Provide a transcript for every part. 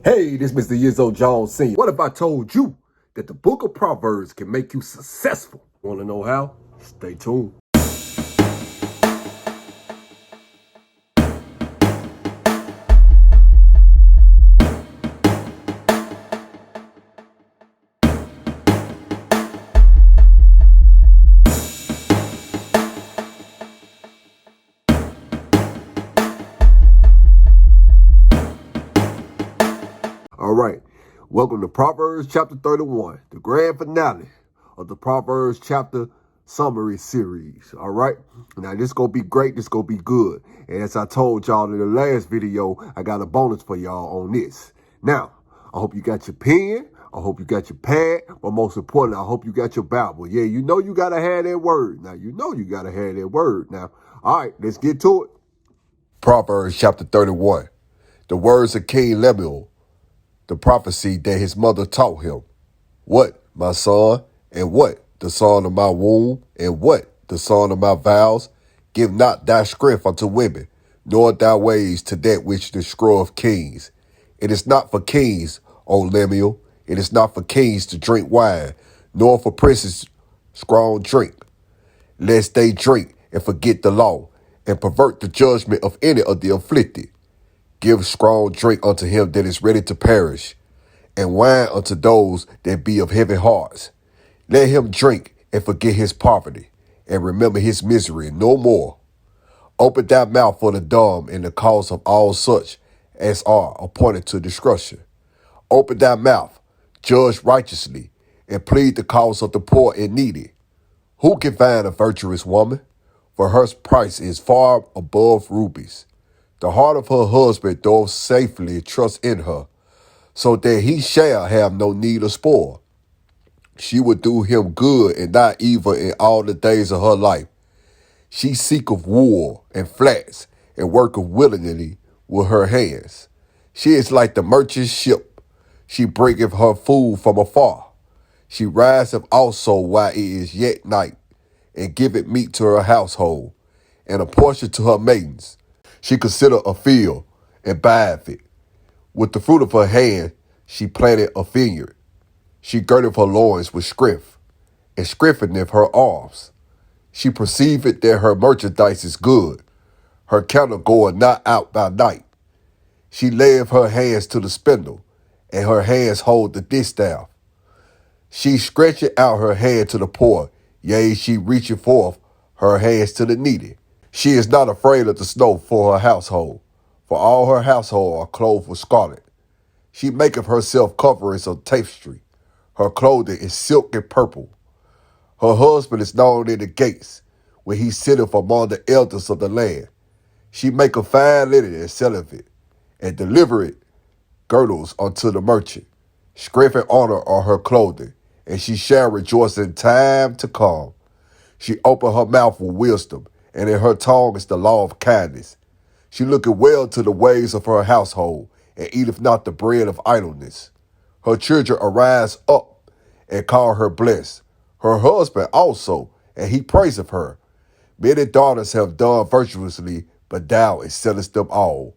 Hey, this Mr. YIZO JONE Sr. What if I told you that the book of Proverbs can make you successful? Want to know how? Stay tuned. All right. Welcome to Proverbs chapter 31, the grand finale of the Proverbs chapter summary series. All right. Now, this going to be great. This going to be good. And as I told y'all in the last video, I got a bonus for y'all on this. Now, I hope you got your pen. I hope you got your pad. But most importantly, I hope you got your Bible. Yeah, you know you got to have that word. Now, you know you got to have that word. Now, all right, let's get to it. Proverbs chapter 31. The words of King Lemuel, the prophecy that his mother taught him. What, my son, and what, the son of my womb, and what, the son of my vows? Give not thy strength unto women, nor thy ways to that which destroyeth kings. It is not for kings, O Lemuel, it is not for kings to drink wine, nor for princes strong drink, lest they drink and forget the law, and pervert the judgment of any of the afflicted. Give strong drink unto him that is ready to perish, and wine unto those that be of heavy hearts. Let him drink and forget his poverty, and remember his misery no more. Open thy mouth for the dumb and the cause of all such as are appointed to destruction. Open thy mouth, judge righteously, and plead the cause of the poor and needy. Who can find a virtuous woman? For her price is far above rubies. The heart of her husband doth safely trust in her, so that he shall have no need of spoil. She will do him good and not evil in all the days of her life. She seeketh wool and flax, and worketh willingly with her hands. She is like the merchant ship. She bringeth her food from afar. She riseth also while it is yet night, and giveth meat to her household, and a portion to her maidens. She considereth a field, and buyeth it. With the fruit of her hand she planted a vineyard. She girdeth her loins with strength, and strengtheneth her arms. She perceiveth that her merchandise is good. Her counter goeth not out by night. She layeth her hands to the spindle, and her hands hold the distaff. She stretcheth out her hand to the poor, yea, she reacheth forth her hands to the needy. She is not afraid of the snow for her household, for all her household are clothed with scarlet. She maketh herself coverings of tapestry. Her clothing is silk and purple. Her husband is known in the gates, when he sitteth among the elders of the land. She maketh fine linen and selleth it, and delivereth girdles unto the merchant. Strength and honor are her clothing, and she shall rejoice in time to come. She opened her mouth with wisdom, and in her tongue is the law of kindness. She looketh well to the ways of her household, and eateth not the bread of idleness. Her children arise up and call her blessed. Her husband also, and he praiseth her. Many daughters have done virtuously, but thou excellest them all.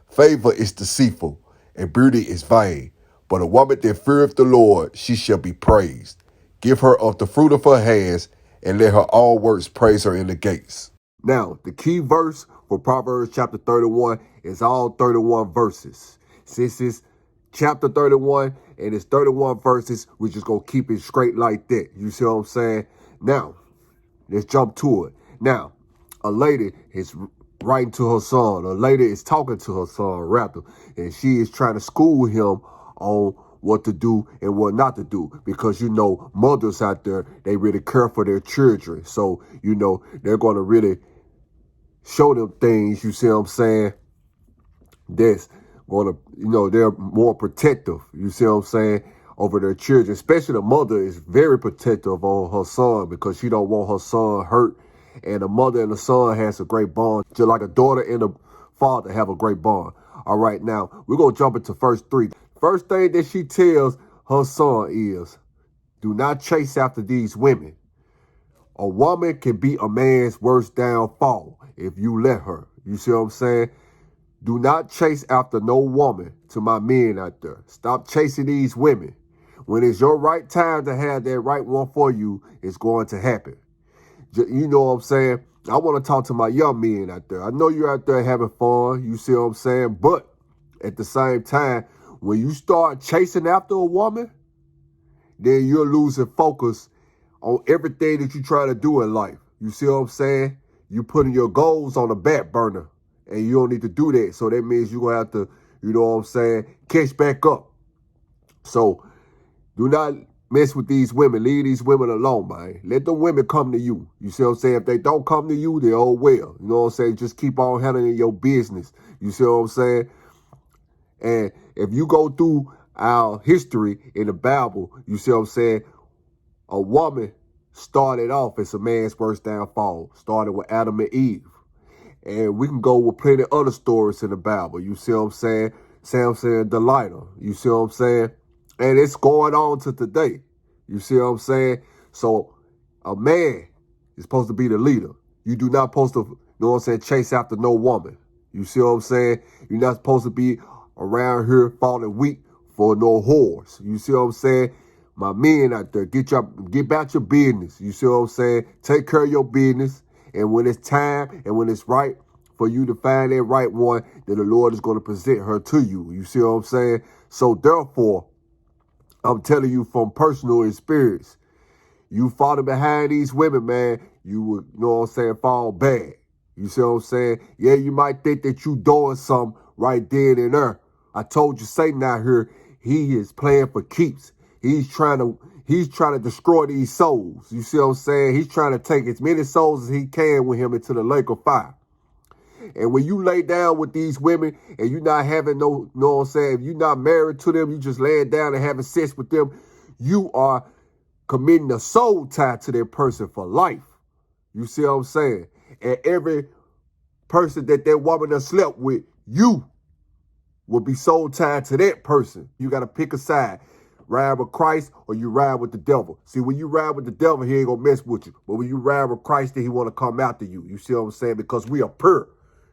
Favor is deceitful, and beauty is vain. But a woman that feareth the Lord, she shall be praised. Give her of the fruit of her hands, and let her all works praise her in the gates. Now, the key verse for Proverbs chapter 31 is all 31 verses. Since it's chapter 31 and it's 31 verses, we're just going to keep it straight like that. You see what I'm saying? Now, let's jump to it. Now, a lady is writing to her son. A lady is talking to her son, rather, and she is trying to school him on what to do and what not to do, because, you know, mothers out there, they really care for their children. So, you know, they're going to really show them things, you see what I'm saying, that's going to, you know, they're more protective, you see what I'm saying, over their children. Especially the mother is very protective on her son, because she don't want her son hurt. And the mother and the son has a great bond, just like a daughter and a father have a great bond. All right, now we're going to jump into verse 3. First thing that she tells her son is, do not chase after these women. A woman can be a man's worst downfall if you let her. You see what I'm saying? Do not chase after no woman. To my men out there, stop chasing these women. When it's your right time to have that right one for you, it's going to happen. You know what I'm saying? I want to talk to my young men out there. I know you're out there having fun. You see what I'm saying? But at the same time, when you start chasing after a woman, then you're losing focus on everything that you try to do in life. You see what I'm saying? You're putting your goals on the back burner, and you don't need to do that. So that means you're going to have to, you know what I'm saying, catch back up. So do not mess with these women. Leave these women alone, man. Let the women come to you. You see what I'm saying? If they don't come to you, they're all well. You know what I'm saying? Just keep on handling your business. You see what I'm saying? And if you go through our history in the Bible, you see what I'm saying? A woman started off as a man's worst downfall. Started with Adam and Eve. And we can go with plenty of other stories in the Bible. You see what I'm saying? Samson and Delilah. You see what I'm saying? And it's going on to today. You see what I'm saying? So a man is supposed to be the leader. You do not supposed to, you know what I'm saying, chase after no woman. You see what I'm saying? You're not supposed to be around here falling weak for no whores. You see what I'm saying? My men out there, get about your business. You see what I'm saying? Take care of your business. And when it's time and when it's right for you to find that right one, then the Lord is going to present her to you. You see what I'm saying? So therefore, I'm telling you from personal experience, you falling behind these women, man, you would, you know what I'm saying, fall bad. You see what I'm saying? Yeah, you might think that you doing something right then and there. I told you Satan out here, he is playing for keeps. He's trying to destroy these souls. You see what I'm saying? He's trying to take as many souls as he can with him into the lake of fire. And when you lay down with these women and you're not having no, you know what I'm saying, if you're not married to them, you just laying down and having sex with them, you are committing a soul tie to that person for life. You see what I'm saying? And every person that woman has slept with, you will be soul tied to that person. You got to pick a side. Ride with Christ or you ride with the devil. See, when you ride with the devil, he ain't going to mess with you. But when you ride with Christ, then he want to come after you. You see what I'm saying? Because we are pure.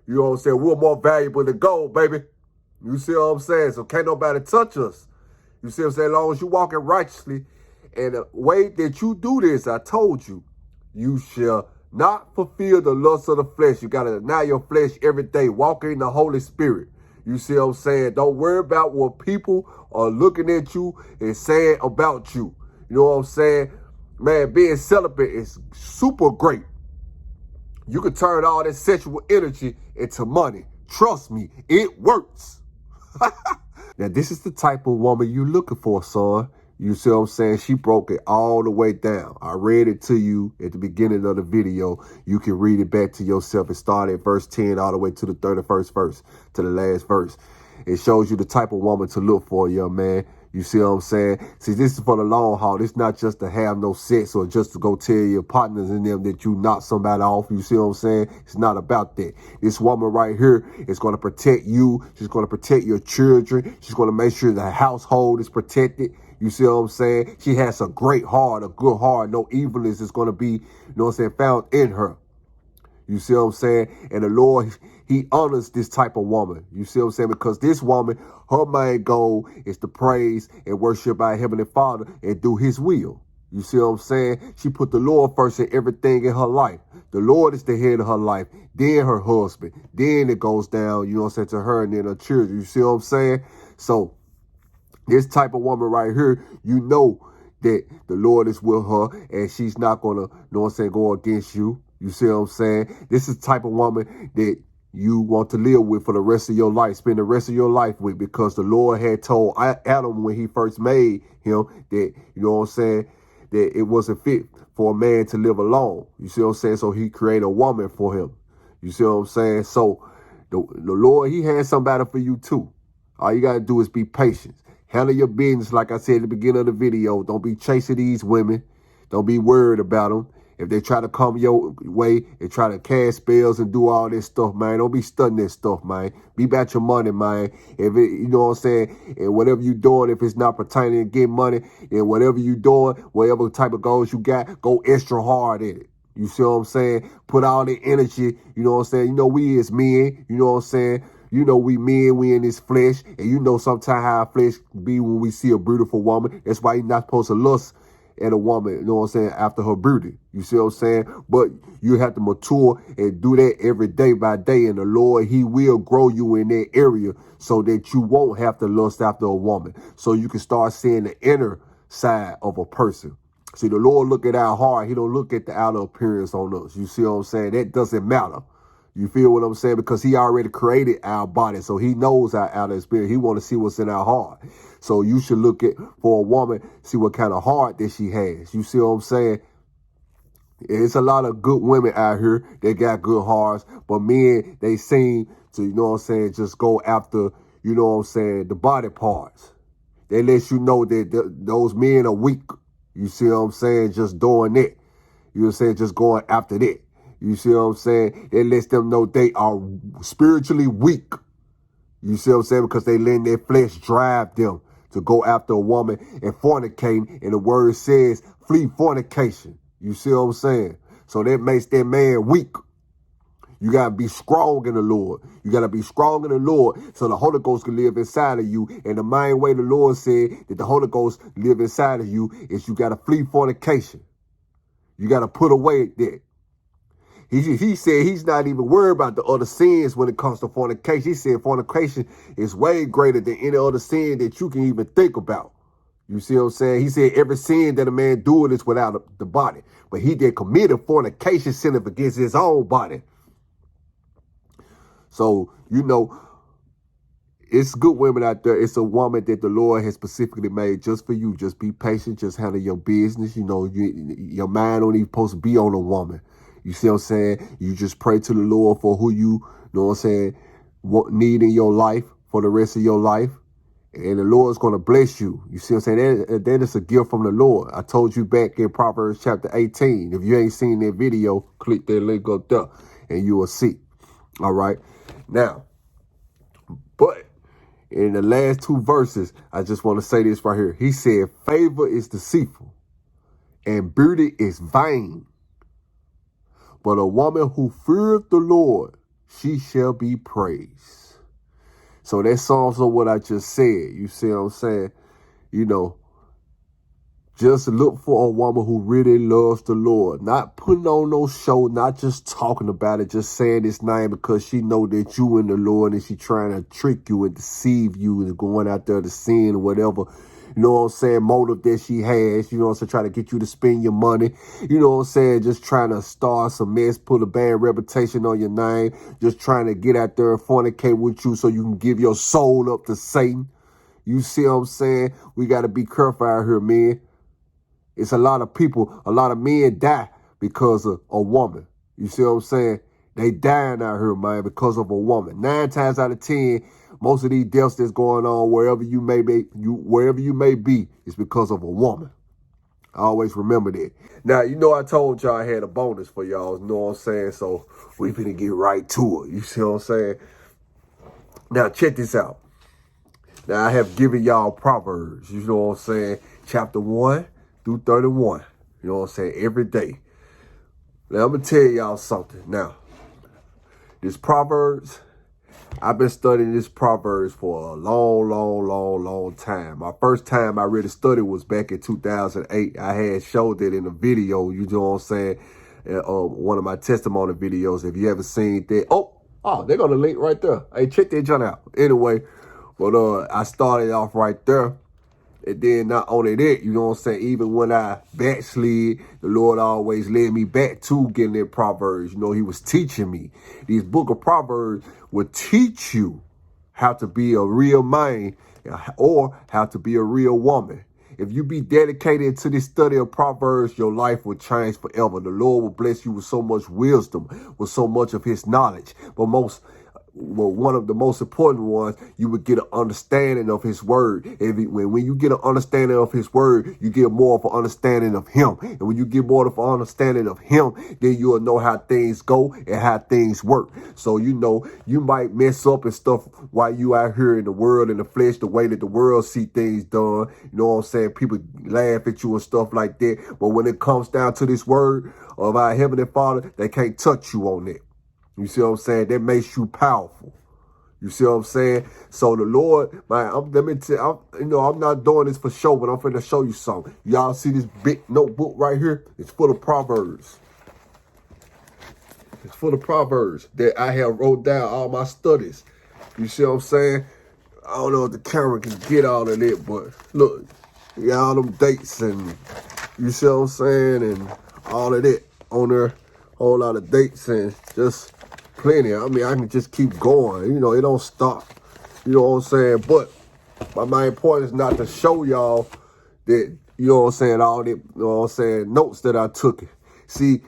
You know what I'm saying? We're more valuable than gold, baby. You see what I'm saying? So can't nobody touch us. You see what I'm saying? As long as you walking righteously. And the way that you do this, I told you, you shall not fulfill the lust of the flesh. You got to deny your flesh every day. Walk in the Holy Spirit. You see what I'm saying? Don't worry about what people are looking at you and saying about you. You know what I'm saying? Man, being celibate is super great. You can turn all that sexual energy into money. Trust me, it works. Now, this is the type of woman you're looking for, son. You see what I'm saying? She broke it all the way down. I read it to you at the beginning of the video. You can read it back to yourself. It started at verse 10 all the way to the 31st verse, to the last verse. It shows you the type of woman to look for, young man. You see what I'm saying? See, this is for the long haul. It's not just to have no sex or just to go tell your partners and them that you knock somebody off. You see what I'm saying? It's not about that. This woman right here is going to protect you. She's going to protect your children. She's going to make sure the household is protected. You see what I'm saying? She has a great heart, a good heart. No evilness is going to be, you know what I'm saying, found in her. You see what I'm saying? And the Lord, he honors this type of woman. You see what I'm saying? Because this woman, her main goal is to praise and worship our Heavenly Father and do his will. You see what I'm saying? She put the Lord first in everything in her life. The Lord is the head of her life. Then her husband. Then it goes down, you know what I'm saying, to her and then her children. You see what I'm saying? So this type of woman right here, you know that the Lord is with her and she's not going to, you know what I'm saying, go against you. You see what I'm saying? This is the type of woman that you want to live with for the rest of your life, spend the rest of your life with, because the Lord had told Adam when he first made him that, you know what I'm saying, that it wasn't fit for a man to live alone. You see what I'm saying? So he created a woman for him. You see what I'm saying? So the Lord, he had somebody for you too. All you got to do is be patient. Handle your business, like I said at the beginning of the video. Don't be chasing these women. Don't be worried about them. If they try to come your way and try to cast spells and do all this stuff, man, don't be studying this stuff, man. Be about your money, man. If it, you know what I'm saying, and whatever you doing, if it's not pertaining to get money, and whatever you doing, whatever type of goals you got, go extra hard at it. You see what I'm saying? Put all the energy, you know what I'm saying? You know, we as men, you know what I'm saying? You know, we men, we in this flesh, and you know sometimes how our flesh be when we see a beautiful woman. That's why you're not supposed to lust at a woman, you know what I'm saying, after her beauty. You see what I'm saying? But you have to mature and do that every day by day. And the Lord, he will grow you in that area so that you won't have to lust after a woman. So you can start seeing the inner side of a person. See, the Lord look at our heart. He don't look at the outer appearance on us. You see what I'm saying? That doesn't matter. You feel what I'm saying? Because he already created our body. So he knows our outer spirit. He want to see what's in our heart. So you should look at, for a woman, see what kind of heart that she has. You see what I'm saying? It's a lot of good women out here that got good hearts. But men, they seem to, you know what I'm saying, just go after, you know what I'm saying, the body parts. They let you know that those men are weak. You see what I'm saying? Just doing that. You know what I'm saying? Just going after that. You see what I'm saying? It lets them know they are spiritually weak. You see what I'm saying? Because they let their flesh drive them to go after a woman and fornicating. And the word says, flee fornication. You see what I'm saying? So that makes that man weak. You got to be strong in the Lord. You got to be strong in the Lord so the Holy Ghost can live inside of you. And the main way the Lord said that the Holy Ghost live inside of you is you got to flee fornication. You got to put away that. He said he's not even worried about the other sins when it comes to fornication. He said fornication is way greater than any other sin that you can even think about. You see what I'm saying? He said every sin that a man doeth is without the body. But he that committed fornication sinneth against his own body. So, you know, it's good women out there. It's a woman that the Lord has specifically made just for you. Just be patient. Just handle your business. You know, your mind don't even supposed to be on a woman. You see what I'm saying? You just pray to the Lord for who you know what I'm saying, need in your life for the rest of your life. And the Lord's going to bless you. You see what I'm saying? That is a gift from the Lord. I told you back in Proverbs chapter 18. If you ain't seen that video, click that link up there and you will see. All right. Now, but in the last two verses, I just want to say this right here. He said, favor is deceitful and beauty is vain. But a woman who feareth the Lord, she shall be praised. So that's also what I just said. You see what I'm saying? You know, just look for a woman who really loves the Lord. Not putting on no show, not just talking about it, just saying his name because she know that you in the Lord and she trying to trick you and deceive you and going out there to sin or whatever. You know what I'm saying? Motive that she has, you know what I'm saying? Trying to get you to spend your money. You know what I'm saying? Just trying to start some mess, put a bad reputation on your name. Just trying to get out there and fornicate with you so you can give your soul up to Satan. You see what I'm saying? We got to be careful out here, man. It's a lot of people, a lot of men die because of a woman. You see what I'm saying? They dying out here, man, because of a woman. 9 times out of 10, most of these deaths that's going on wherever you may be, is because of a woman. I always remember that. Now, you know I told y'all I had a bonus for y'all, you know what I'm saying? So we finna get right to it. You see what I'm saying? Now, check this out. Now, I have given y'all Proverbs, you know what I'm saying? Chapter 1 through 31. You know what I'm saying? Every day. Now, I'm going to tell y'all something. Now, this Proverbs, I've been studying this Proverbs for a long time. My first time I really studied was back in 2008. I had showed it in a video, you know what I'm saying? One of my testimony videos. If you haven't seen that, they're going to link right there. Hey, check that junk out. Anyway, but I started off right there. And then not only that, you know what I'm saying, even when I backslid, the Lord always led me back to getting that Proverbs. You know, he was teaching me. These book of Proverbs will teach you how to be a real man or how to be a real woman. If you be dedicated to this study of Proverbs, your life will change forever. The Lord will bless you with so much wisdom, with so much of his knowledge. But one of the most important ones, you would get an understanding of his word. When you get an understanding of his word, you get more of an understanding of him. And when you get more of an understanding of him, then you'll know how things go and how things work. So, you know, you might mess up and stuff while you out here in the world, in the flesh, the way that the world see things done. You know what I'm saying? People laugh at you and stuff like that. But when it comes down to this word of our Heavenly Father, they can't touch you on that. You see what I'm saying? That makes you powerful. You see what I'm saying? So the Lord, man, let me tell you, I'm not doing this for show, but I'm finna show you something. Y'all see this big notebook right here? It's full of Proverbs. It's full of Proverbs that I have wrote down all my studies. You see what I'm saying? I don't know if the camera can get all of it, but look, you got all them dates and you see what I'm saying, and all of that on there, whole lot of dates and just plenty. I mean, I can just keep going. You know, it don't stop. You know what I'm saying? But my main point is not to show y'all that, you know what I'm saying, all that, you know what I'm saying, notes that I took. See,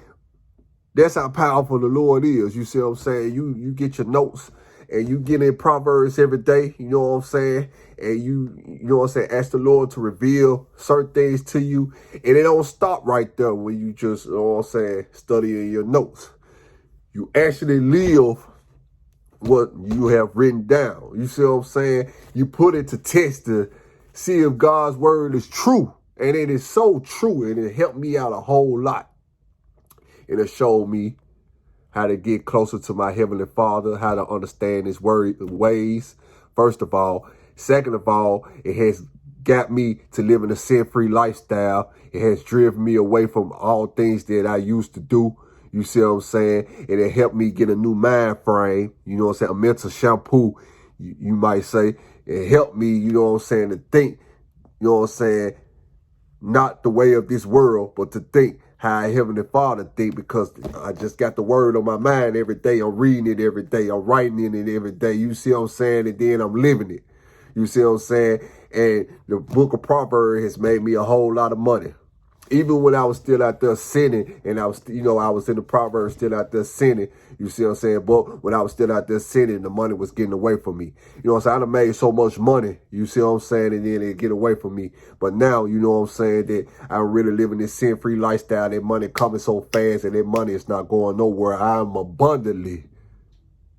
that's how powerful the Lord is. You see what I'm saying? You get your notes and you get in Proverbs every day, you know what I'm saying? And you know what I'm saying, ask the Lord to reveal certain things to you. And it don't stop right there when you just, you know what I'm saying, studying your notes. You actually live what you have written down. You see what I'm saying? You put it to test to see if God's word is true. And it is so true. And it helped me out a whole lot. And it showed me how to get closer to my Heavenly Father, how to understand His ways, first of all. Second of all, it has got me to live in a sin-free lifestyle. It has driven me away from all things that I used to do. You see what I'm saying? And it helped me get a new mind frame. You know what I'm saying? A mental shampoo, you might say. It helped me, you know what I'm saying, to think, you know what I'm saying, not the way of this world, but to think how Heavenly Father think, because I just got the word on my mind every day. I'm reading it every day. I'm writing in it every day. You see what I'm saying? And then I'm living it. You see what I'm saying? And the book of Proverbs has made me a whole lot of money. Even when I was still out there sinning, and I was, you know, I was in the Proverbs still out there sinning, you see what I'm saying? But when I was still out there sinning, the money was getting away from me. You know what I'm saying? I done made so much money, you see what I'm saying? And then it get away from me. But now, you know what I'm saying, that I'm really living this sin-free lifestyle. That money coming so fast and that money is not going nowhere. I'm abundantly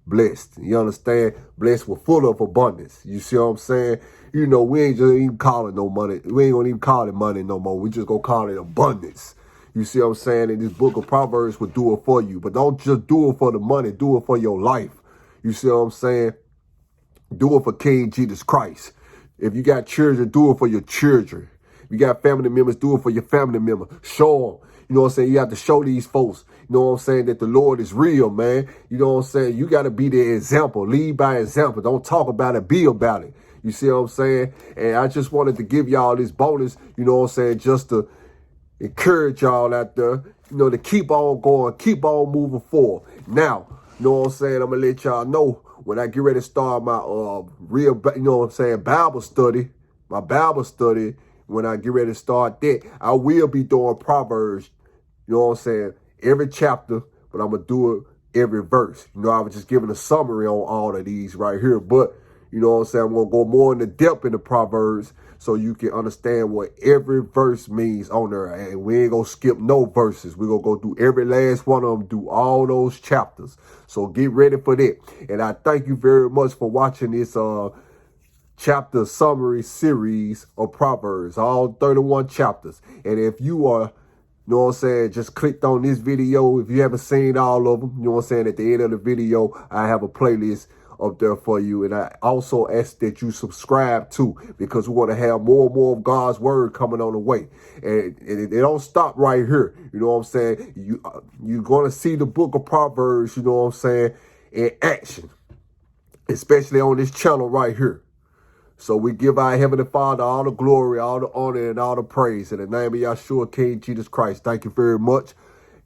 blessed. You understand? Blessed with full of abundance. You see what I'm saying? You know, we ain't just even call it no money. We ain't gonna even call it money no more. We just gonna call it abundance. You see what I'm saying? And this book of Proverbs will do it for you. But don't just do it for the money. Do it for your life. You see what I'm saying? Do it for King Jesus Christ. If you got children, do it for your children. If you got family members, do it for your family members. Show them. You know what I'm saying? You have to show these folks, you know what I'm saying, that the Lord is real, man. You know what I'm saying? You got to be the example. Lead by example. Don't talk about it. Be about it. You see what I'm saying? And I just wanted to give y'all this bonus, you know what I'm saying, just to encourage y'all out there, you know, to keep on going, keep on moving forward. Now, you know what I'm saying? I'm going to let y'all know when I get ready to start my real, you know what I'm saying, Bible study, when I get ready to start that, I will be doing Proverbs, you know what I'm saying, every chapter, but I'm going to do it every verse. You know, I was just giving a summary on all of these right here, but you know what I'm saying, I'm going to go more into depth in the Proverbs so you can understand what every verse means on there. And we ain't going to skip no verses. We're going to go through every last one of them, do all those chapters. So get ready for that. And I thank you very much for watching this chapter summary series of Proverbs, all 31 chapters. And if you are, you know what I'm saying, just clicked on this video, if you haven't seen all of them, you know what I'm saying, at the end of the video, I have a playlist up there for you. And I also ask that you subscribe too, because we want to have more and more of God's word coming on the way. And it don't stop right here. You know what I'm saying? You're going to see the book of Proverbs, you know what I'm saying, in action, especially on this channel right here. So we give our Heavenly Father all the glory, all the honor, and all the praise. In the name of Yahshua, King Jesus Christ. Thank you very much.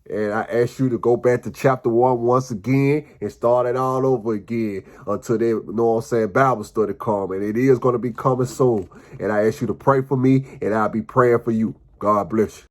And I ask you to go back to chapter 1 once again and start it all over again until they, you know what I'm saying, Bible study come. And it is going to be coming soon. And I ask you to pray for me, and I'll be praying for you. God bless you.